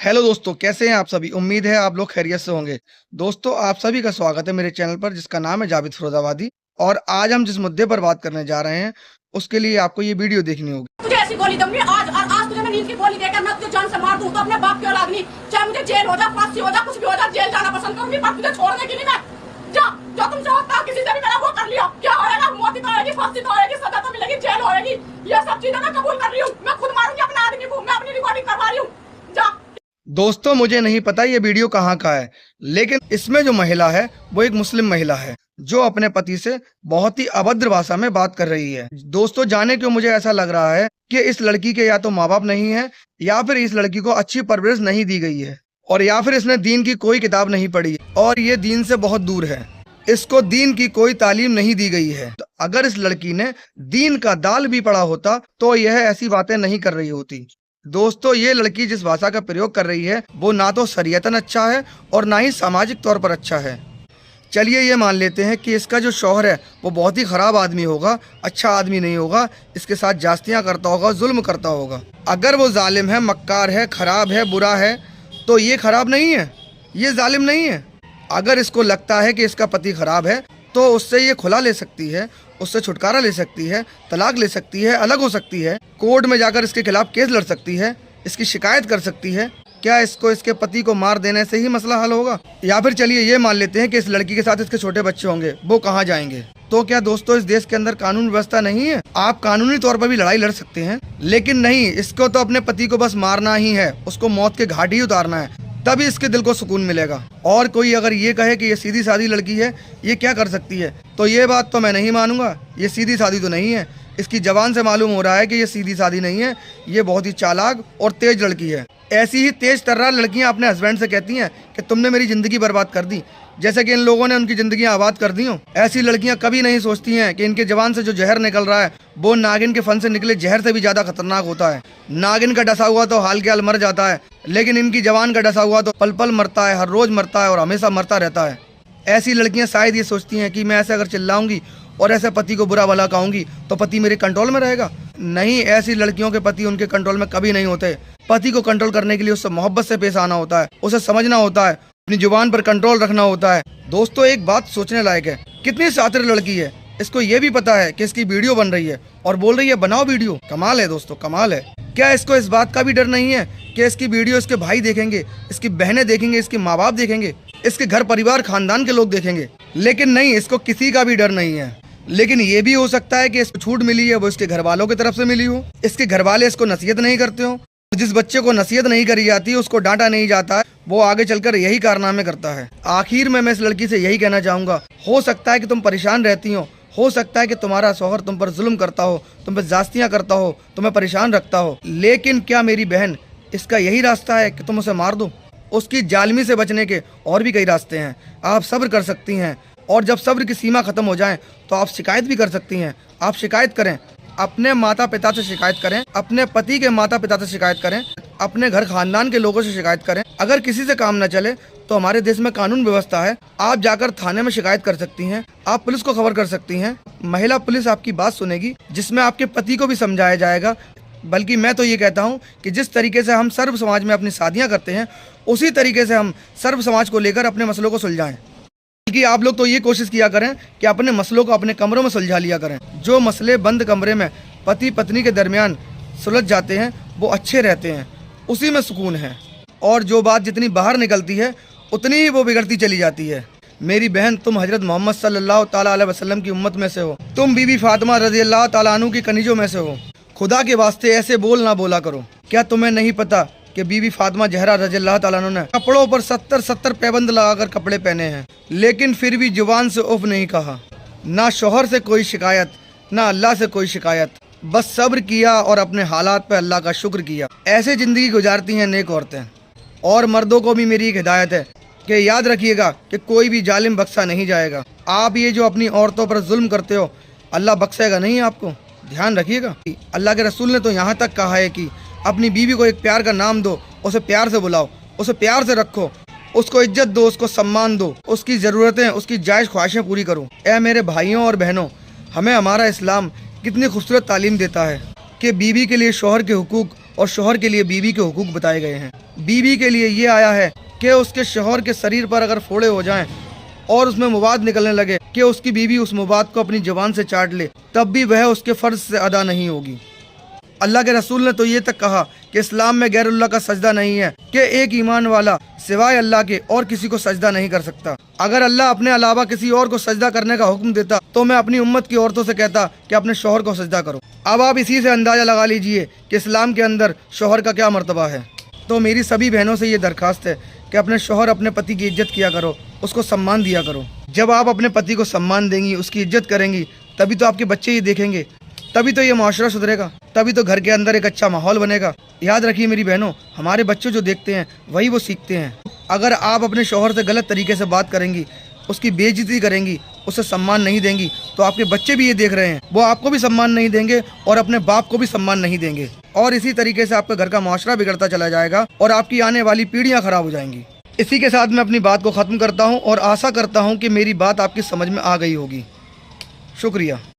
Hello दोस्तों, कैसे हैं आप सभी? उम्मीद है आप लोग खैरियत से होंगे। दोस्तों, आप सभी का स्वागत है मेरे चैनल पर जिसका नाम है जावेद फिरोजाबादी। और आज हम जिस मुद्दे पर बात करने जा रहे हैं, उसके लिए आपको ये वीडियो देखनी होगी। तुझे ऐसी गोली दूंगी आज तुझे मैं नींद की गोली देकर मैं तुझे जान से मार दूं तो अपने बाप की औलाद नहीं, चाहे मुझे जेल हो जा, फांसी हो जा, कुछ भी हो जा, जेल जाना पसंद करूंगी पर तुझे छोड़ने की नहीं। मैं जा जो तुम चाहता हो, किसी से भी मेरा वो कर लिया, क्या होएगा? मौत तो आएगी, फांसी तो आएगी, सजा तो मिलेगी, जेल होएगी। ये सब चीजें मैं कबूल कर रही हूँ। मैं खुद मारूंगी अपने आदमी को, मैं अपनी रिकॉर्डिंग करवा रही हूँ। जा। दोस्तों, मुझे नहीं पता ये वीडियो कहाँ का है, लेकिन इसमें जो महिला है वो एक मुस्लिम महिला है जो अपने पति से बहुत ही अभद्र भाषा में बात कर रही है। दोस्तों, जाने क्यों मुझे ऐसा लग रहा है कि इस लड़की के या तो माँ बाप नहीं है, या फिर इस लड़की को अच्छी परवरिश नहीं दी गई है, और या फिर इसने दीन की कोई किताब नहीं पढ़ी और ये दीन से बहुत दूर है। इसको दीन की कोई तालीम नहीं दी गई है। तो अगर इस लड़की ने दीन का दाल भी पढ़ा होता तो यह ऐसी बातें नहीं कर रही होती। दोस्तों, ये लड़की जिस भाषा का प्रयोग कर रही है वो ना तो शरीयतन अच्छा है और ना ही सामाजिक तौर पर अच्छा है। चलिए ये मान लेते हैं कि इसका जो शौहर है वो बहुत ही खराब आदमी होगा, अच्छा आदमी नहीं होगा, इसके साथ जास्तियाँ करता होगा, जुल्म करता होगा। अगर वो जालिम है, मक्कार है, खराब है, बुरा है, तो ये खराब नहीं है, ये जालिम नहीं है। अगर इसको लगता है कि इसका पति खराब है तो उससे ये खुला ले सकती है, उससे छुटकारा ले सकती है, तलाक ले सकती है, अलग हो सकती है, कोर्ट में जाकर इसके खिलाफ केस लड़ सकती है, इसकी शिकायत कर सकती है। क्या इसको इसके पति को मार देने से ही मसला हल होगा? या फिर चलिए ये मान लेते हैं कि इस लड़की के साथ इसके छोटे बच्चे होंगे, वो कहाँ जाएंगे? तो क्या दोस्तों इस देश के अंदर कानून व्यवस्था नहीं है? आप कानूनी तौर पर भी लड़ाई लड़ सकते हैं, लेकिन नहीं, इसको तो अपने पति को बस मारना ही है, उसको मौत के घाट ही उतारना है, तभी इसके दिल को सुकून मिलेगा। और कोई अगर ये कहे कि ये सीधी सादी लड़की है, ये क्या कर सकती है, तो ये बात तो मैं नहीं मानूंगा। ये सीधी सादी तो नहीं है, इसकी जबान से मालूम हो रहा है कि ये सीधी सादी नहीं है, ये बहुत ही चालाक और तेज लड़की है। ऐसी ही तेज तर्रार लड़कियां अपने हस्बैंड से कहती हैं कि तुमने मेरी ज़िंदगी बर्बाद कर दी, जैसे कि इन लोगों ने उनकी ज़िंदगी आबाद कर दी हो। ऐसी लड़कियां कभी नहीं सोचती हैं कि इनके जबान से जो जहर निकल रहा है वो नागिन के फन से निकले जहर से भी ज़्यादा खतरनाक होता है। नागिन का डसा हुआ तो हाल के हाल मर जाता है, लेकिन इनकी जबान का डसा हुआ तो पल पल मरता है, हर रोज़ मरता है और हमेशा मरता रहता है। ऐसी लड़कियां शायद ये सोचती हैं कि मैं ऐसे अगर चिल्लाऊंगी और ऐसे पति को बुरा भला कहूंगी तो पति मेरे कंट्रोल में रहेगा। नहीं, ऐसी लड़कियों के पति उनके कंट्रोल में कभी नहीं होते। पति को कंट्रोल करने के लिए उससे मोहब्बत से पेश आना होता है, उसे समझना होता है, अपनी जुबान पर कंट्रोल रखना होता है। दोस्तों, एक बात सोचने लायक है, कितनी शातिर लड़की है, इसको ये भी पता है कि इसकी वीडियो बन रही है और बोल रही है बनाओ वीडियो। कमाल है दोस्तों, कमाल है। क्या इसको इस बात का भी डर नहीं है कि इसकी वीडियो इसके भाई देखेंगे, इसकी बहनें देखेंगे, इसके माँ बाप देखेंगे, इसके घर परिवार खानदान के लोग देखेंगे? लेकिन नहीं, इसको किसी का भी डर नहीं है। लेकिन ये भी हो सकता है कि इसको छूट मिली है वो इसके घर वालों की तरफ से मिली हो, इसके घर वाले इसको नसीहत नहीं करते हो। जिस बच्चे को नसीहत नहीं करी जाती, उसको डांटा नहीं जाता है, वो आगे चलकर यही कारनामे करता है। आखिर में मैं इस लड़की से यही कहना चाहूँगा, हो सकता है कि तुम परेशान रहती हो सकता है कि तुम्हारा शौहर तुम पर जुल्म करता हो, तुम पर जास्तियाँ करता हो, तुम्हें परेशान रखता हो, लेकिन क्या मेरी बहन इसका यही रास्ता है कि तुम उसे मार दो? उसकी जालिमी से बचने के और भी कई रास्ते हैं। आप सब्र कर सकती हैं, और जब सब्र की सीमा खत्म हो जाए तो आप शिकायत भी कर सकती हैं। आप शिकायत करें, अपने माता पिता से शिकायत करें, अपने पति के माता पिता से शिकायत करें, अपने घर खानदान के लोगों से शिकायत करें। अगर किसी से काम न चले तो हमारे देश में कानून व्यवस्था है, आप जाकर थाने में शिकायत कर सकती हैं, आप पुलिस को खबर कर सकती हैं। महिला पुलिस आपकी बात सुनेगी, जिसमें आपके पति को भी समझाया जाएगा। बल्कि मैं तो ये कहता हूँ कि जिस तरीके से हम सर्व समाज में अपनी शादियाँ करते हैं, उसी तरीके से हम सर्व समाज को लेकर अपने मसलों को सुलझाएं। कि आप लोग तो ये कोशिश किया करें कि अपने मसलों को अपने कमरों में सुलझा लिया करें। जो मसले बंद कमरे में पति पत्नी के दरमियान सुलझ जाते हैं वो अच्छे रहते हैं, उसी में सुकून है। और जो बात जितनी बाहर निकलती है उतनी ही वो बिगड़ती चली जाती है। मेरी बहन, तुम हजरत मोहम्मद सल्लल्लाहु ताला अलैहि वसल्लम की उम्मत में से हो, तुम बीबी फातिमा रज़ियल्लाहु ताला अन्हु की कनीजों में से हो। खुदा के वास्ते ऐसे बोल ना बोला करो। क्या तुम्हें नहीं पता कि बीबी फातिमा जहरा रज़ियल्लाहु ताला अन्हा ने कपड़ों पर 70 पैबंद लगाकर कपड़े पहने हैं, लेकिन फिर भी जुबान से उफ नहीं कहा। ना शोहर से कोई शिकायत, ना अल्लाह से कोई शिकायत, बस सब्र किया और अपने हालात पर अल्लाह का शुक्र किया। ऐसे ज़िंदगी गुजारती हैं नेक औरतें। और मर्दों को भी मेरी एक हिदायत है कि याद रखिएगा कि कोई भी जालिम बख्शा नहीं जाएगा। आप ये जो अपनी औरतों पर जुल्म करते हो, अल्लाह बख्शेगा नहीं आपको, ध्यान रखिएगा। अल्लाह के रसूल ने तो यहाँ तक कहा है कि अपनी बीवी को एक प्यार का नाम दो, उसे प्यार से बुलाओ, उसे प्यार से रखो, उसको इज्जत दो, उसको सम्मान दो, उसकी ज़रूरतें, उसकी जायज़ ख्वाहिशें पूरी करो। ऐ मेरे भाइयों और बहनों, हमें हमारा इस्लाम कितनी खूबसूरत तालीम देता है कि बीवी के लिए शौहर के हुकूक और शौहर के लिए बीवी के हुकूक बताए गए हैं। बीवी के लिए ये आया है कि उसके शौहर के शरीर पर अगर फोड़े हो जाएं और उसमें मुवाद निकलने लगे कि उसकी बीवी उस मुवाद को अपनी ज़बान से चाट ले, तब भी वह उसके फ़र्ज से अदा नहीं होगी। अल्लाह के रसूल ने तो ये तक कहा कि इस्लाम में गैरुल्लाह का सजदा नहीं है, कि एक ईमान वाला सिवाय अल्लाह के और किसी को सजदा नहीं कर सकता। अगर अल्लाह अपने अलावा किसी और को सजदा करने का हुक्म देता तो मैं अपनी उम्मत की औरतों से कहता कि अपने शौहर को सजदा करो। अब आप इसी से अंदाज़ा लगा लीजिए कि इस्लाम के अंदर शौहर का क्या मर्तबा है। तो मेरी सभी बहनों से ये दरख्वास्त है कि अपने शौहर अपने पति की इज्जत किया करो, उसको सम्मान दिया करो। जब आप अपने पति को सम्मान देंगी, उसकी इज्जत करेंगी, तभी तो आपके बच्चे ये देखेंगे, तभी तो ये माशरा सुधरेगा, तभी तो घर के अंदर एक अच्छा माहौल बनेगा। याद रखिए मेरी बहनों, हमारे बच्चे जो देखते हैं वही वो सीखते हैं। अगर आप अपने शौहर से गलत तरीके से बात करेंगी, उसकी बेइज्जती करेंगी, उसे सम्मान नहीं देंगी, तो आपके बच्चे भी ये देख रहे हैं, वो आपको भी सम्मान नहीं देंगे और अपने बाप को भी सम्मान नहीं देंगे। और इसी तरीके से आपके घर का माशरा बिगड़ता चला जाएगा और आपकी आने वाली पीढ़ियाँ खराब हो जाएंगी। इसी के साथ मैं अपनी बात को ख़त्म करता हूँ और आशा करता हूँ कि मेरी बात आपकी समझ में आ गई होगी। शुक्रिया।